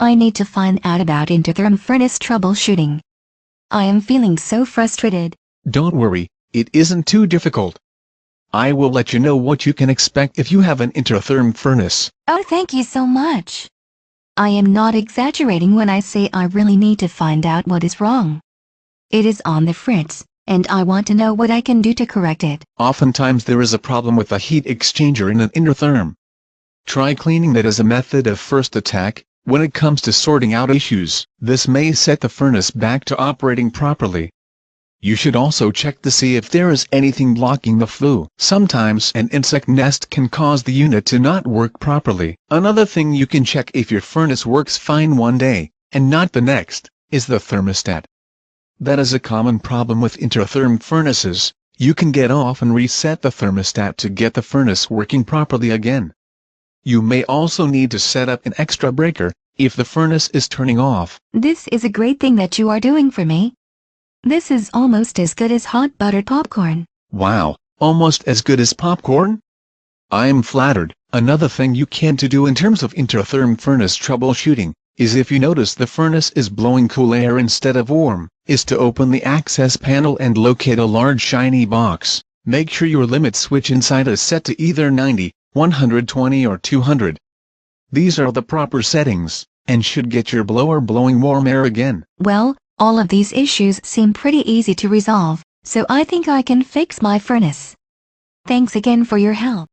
I need to find out about Intertherm furnace troubleshooting. I am feeling so frustrated. Don't worry, it isn't too difficult. I will let you know what you can expect if you have an Intertherm furnace. Oh, thank you so much. I am not exaggerating when I say I really need to find out what is wrong. It is on the fritz, and I want to know what I can do to correct it. Oftentimes there is a problem with a heat exchanger in an Intertherm. Try cleaning that as a method of first attack. When it comes to sorting out issues, this may set the furnace back to operating properly. You should also check to see if there is anything blocking the flue. Sometimes an insect nest can cause the unit to not work properly. Another thing you can check if your furnace works fine one day, and not the next, is the thermostat. That is a common problem with Intertherm furnaces. You can get off and reset the thermostat to get the furnace working properly again. You may also need to set up an extra breaker, if the furnace is turning off. This is a great thing that you are doing for me. This is almost as good as hot buttered popcorn. Wow, almost as good as popcorn? I am flattered. Another thing you can do in terms of Intertherm furnace troubleshooting, is if you notice the furnace is blowing cool air instead of warm, is to open the access panel and locate a large shiny box. Make sure your limit switch inside is set to either 90, 120 or 200. These are the proper settings, and should get your blower blowing warm air again. Well, all of these issues seem pretty easy to resolve, so I think I can fix my furnace. Thanks again for your help.